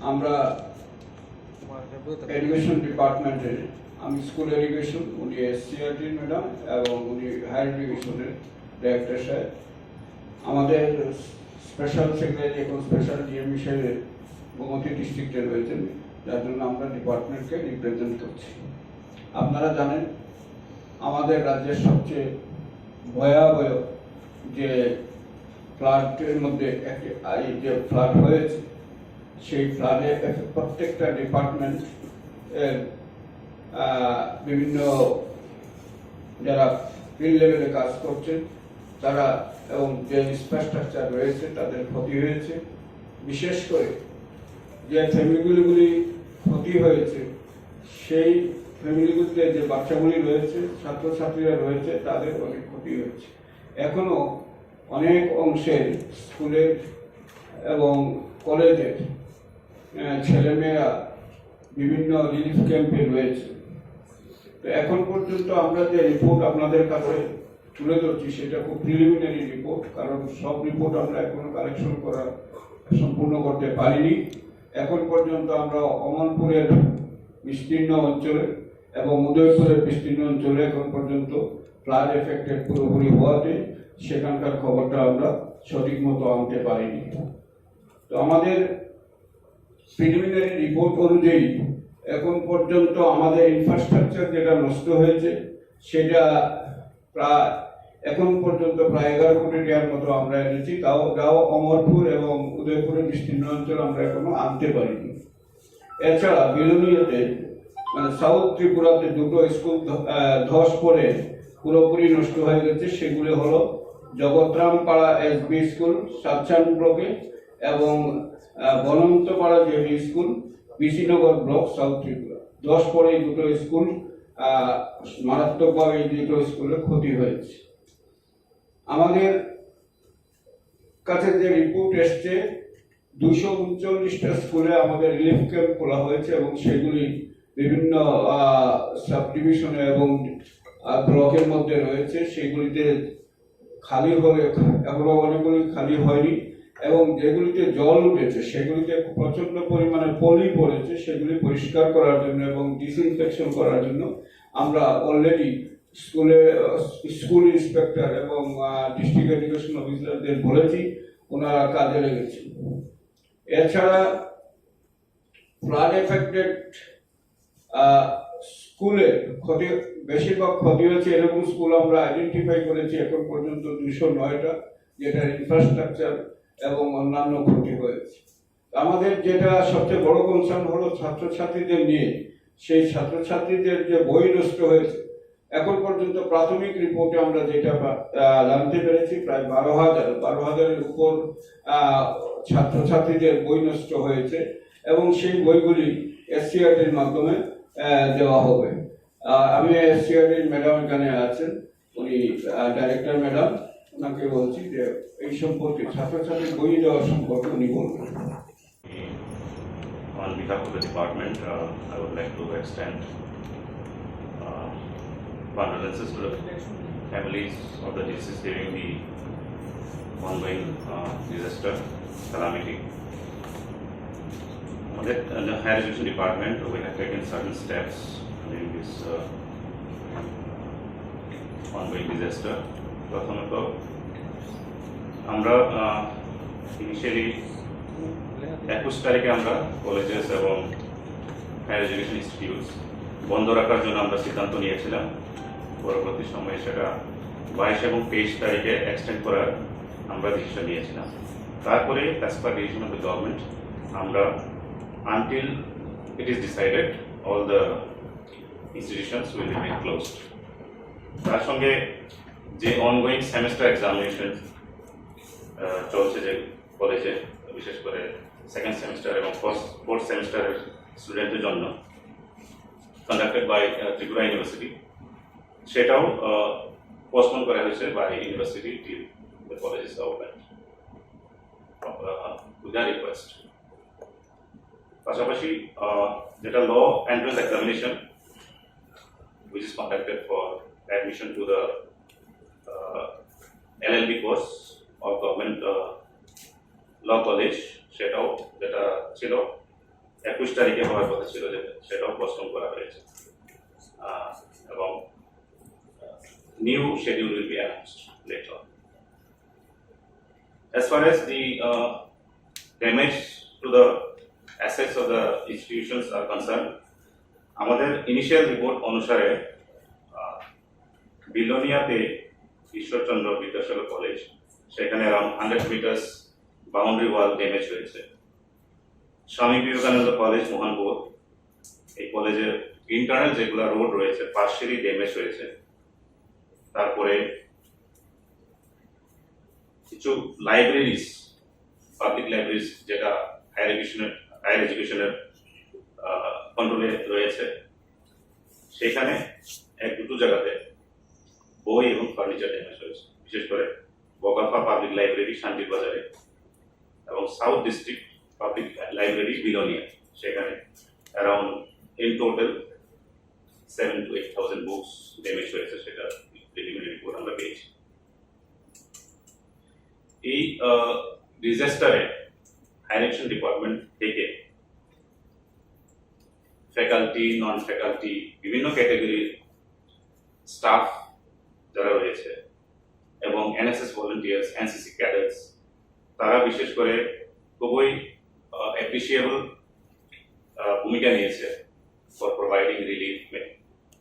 আমরা এডুকেশন ডিপার্টমেন্টে, আমি স্কুল এডুকেশন, উনি এসসিআরটির ম্যাডাম এবং উনি হায়ার এডুকেশনের ডাইরেক্টর সাহেব, আমাদের স্পেশাল সেক্রেটারি এবং স্পেশাল ডিএম হিসেবে গোমতী ডিস্ট্রিক্টে রয়েছেন, যার জন্য আমরা ডিপার্টমেন্টকে রিপ্রেজেন্ট করছি। আপনারা জানেন আমাদের রাজ্যের সবচেয়ে ভয়াবহ যে ফ্লাডের মধ্যে একটি যে ফ্লাড হয়েছে, সেই ফ্লাডে প্রত্যেকটা ডিপার্টমেন্ট বিভিন্ন যারা ফিল্ড লেভেলে কাজ করছেন তারা এবং যে ইনফ্রাস্ট্রাকচার রয়েছে তাদের ক্ষতি হয়েছে। বিশেষ করে যে ফ্যামিলিগুলি ক্ষতি হয়েছে সেই ফ্যামিলিগুলিতে যে বাচ্চাগুলি রয়েছে, ছাত্রছাত্রীরা রয়েছে, তাদের অনেক ক্ষতি হয়েছে। এখনো অনেক অংশের স্কুলের এবং কলেজের ছেলেমেয়েরা বিভিন্ন রিলিফ ক্যাম্পে রয়েছে। তো এখন পর্যন্ত আমরা যে রিপোর্ট আপনাদের কাছে তুলে ধরছি সেটা খুব প্রিলিমিনারি রিপোর্ট, কারণ সব রিপোর্ট আমরা এখনো কালেকশন করা সম্পূর্ণ করতে পারিনি। এখন পর্যন্ত আমরা অমনপুরের বিস্তীর্ণ অঞ্চলে এবং উদয়পুরের বিস্তীর্ণ অঞ্চলে এখন পর্যন্ত ফ্লাড এফেক্টেড পুরোপুরি হওয়াতে সেখানকার খবরটা আমরা সঠিক মতো আনতে পারিনি। তো আমাদের প্রিলিমিনারি রিপোর্ট অনুযায়ী এখন পর্যন্ত আমাদের ইনফ্রাস্ট্রাকচার যেটা নষ্ট হয়েছে সেটা প্রায় এখন পর্যন্ত প্রায় 11 কোটি টাকার মতো আমরা এনেছি। তাও অমরপুর এবং উদয়পুরের বিস্তীর্ণ অঞ্চল আমরা এখনো আনতে পারিনি। এছাড়া বিলোনিয়াতে মানে সাউথ ত্রিপুরাতে দুটো স্কুল ধস পড়ে পুরোপুরি নষ্ট হয়ে গেছে। সেগুলি হলো জগৎরামপাড়া এসবি স্কুল সাতচান ব্লকে এবং Banantapara J B school Bishinagar block south Tripura. ধস পড়ে এই দুটো স্কুল মারাত্মকভাবে এই দুটো স্কুলের ক্ষতি হয়েছে। আমাদের কাছে যে রিপোর্ট এসছে 239টা স্কুলে আমাদের রিলিফ ক্যাম্প খোলা হয়েছে এবং সেগুলি বিভিন্ন সাব ডিভিশনে এবং ব্লকের মধ্যে রয়েছে। সেগুলিতে খালি হলে এখনো অনেকগুলি খালি হয়নি এবং যেগুলিতে জল উঠেছে সেগুলিতে প্রচন্ড পরিমাণে পলি পড়েছে, সেগুলি পরিষ্কার করার জন্য এবং ডিসইনফেকশন করার জন্য আমরা অলরেডি স্কুল ইন্সপেক্টর এবং ডিস্ট্রিক্ট এডুকেশন অফিসারদের বলেছি, ওনারা কাজে লেগেছে। এছাড়া ফ্লাড এফেক্টেড স্কুলে ক্ষতি বেশিরভাগ ক্ষতি হয়েছে এরকম স্কুল আমরা আইডেন্টিফাই করেছি এখন পর্যন্ত 209টা, যেটা ইনফ্রাস্ট্রাকচার এবং অন্যান্য ক্ষতি হয়েছে। আমাদের যেটা সবচেয়ে বড় কনসার্ন হলো ছাত্রছাত্রীদের নিয়ে। সেই ছাত্রছাত্রীদের যে বই নষ্ট হয়েছে এখন পর্যন্ত প্রাথমিক রিপোর্টে আমরা যেটা জানতে পেরেছি প্রায় 12,000-এর উপর ছাত্রছাত্রীদের বই নষ্ট হয়েছে এবং সেই বইগুলি এসসিআরটির মাধ্যমে দেওয়া হবে। আমি এসসিআরটির ম্যাডাম এখানে আছেন, উনি ডাইরেক্টর ম্যাডাম, ওনাকে বলছি যে এই সম্পর্কে ছাত্রছাত্রীর বই দেওয়ার সম্পর্কে উনি বলবেন। On behalf of the department, I would like to extend condolences to the families of the deceased during the ongoing disaster calamity. In the higher education department, we have taken certain steps during this ongoing disaster. প্রথমত আমরা initially 21 তারিখে আমরা colleges এবং higher education institutes বন্ধ রাখার জন্য আমরা সিদ্ধান্ত নিয়েছিলাম। পরবর্তী সময়ে সেটা 22 এবং 23 তারিখে এক্সটেন্ড করার আমরা ডিসিশন নিয়েছিলাম। তারপরে as per decision of the government আমরা until it is decided all the institutions will remain closed. তার সঙ্গে যে অনগোয়িং সেমেস্টার এক্সামিনেশন চলছে যে কলেজে, বিশেষ করে সেকেন্ড সেমিস্টার এবং ফোর্থ সেমিস্টারের স্টুডেন্টের জন্য কন্ডাক্টেড বাই ত্রিপুরা ইউনিভার্সিটি, সেটাও পোস্টপোন করা হয়েছে by university till the college is open to the request. পাশাপাশি যেটা law entrance examination which is conducted for admission to the LLB course of government law college, সেটাও যেটা ছিল 21 তারিখে হওয়ার কথা ছিল, যে সেটাও পোস্টপোন করা হয়েছে, এবং new schedule will be announced later on. As far as the damage to the assets of the institutions are concerned, আমাদের ইনিশিয়াল রিপোর্ট অনুসারে বিলোনিয়াতে ঈশ্বরচন্দ্র বিদ্যাসাগর কলেজ, সেখানে around 100 metres boundary wall damage হয়েছে। স্বামী বিবেকানন্দ কলেজ মোহনপুর, এই কলেজের ইন্টারনাল যেগুলো রোড রয়েছে partially damage হয়েছে। তারপরে কিছু লাইব্রেরিজ, পাবলিক লাইব্রেরিজ যেটা হায়ার এডুকেশনের কন্ট্রোলে রয়েছে, সেখানে এক দুটো জায়গাতে বই এবং ফার্নিচার ড্যামেজ হয়েছে, বিশেষ করে বগাফা পাবলিক লাইব্রেরি শান্তির বাজারে এবং south district public library Belonia, সেখানে around in total 7,000 to 8,000 books damage হয়েছে, সেটা প্রিলিমিনারি রিপোর্ট আমরা পেয়েছি। এই ডিজাস্টারে হায়ার এডুকেশন ডিপার্টমেন্ট থেকে ফ্যাকাল্টি, নন ফ্যাকাল্টি, বিভিন্ন ক্যাটাগরির স্টাফ যারা রয়েছে এবং এনএসএস ভলান্টিয়ার্স, এনসিসি ক্যাডেটস, তারা বিশেষ করে খুবই অ্যাপ্রিসিয়েবল ভূমিকা নিয়েছে for providing relief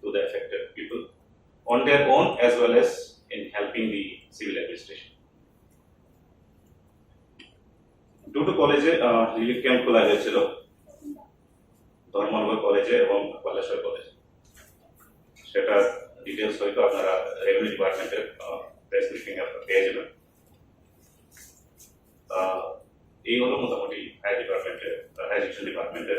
to the affected people on their own as well as in helping the civil administration. দুটো কলেজে রিলিফ ক্যাম্প খোলা হয়েছিল, ধর্মনগর কলেজে এবং বালেশ্বর কলেজে। সেটা ডিটেলস হয়তো আপনারা রেভিনিউ ডিপার্টমেন্টের প্রেস ব্রিফিং পেয়ে যাবেন। এই হলো মোটামুটি হায়ার এডুকেশন ডিপার্টমেন্টের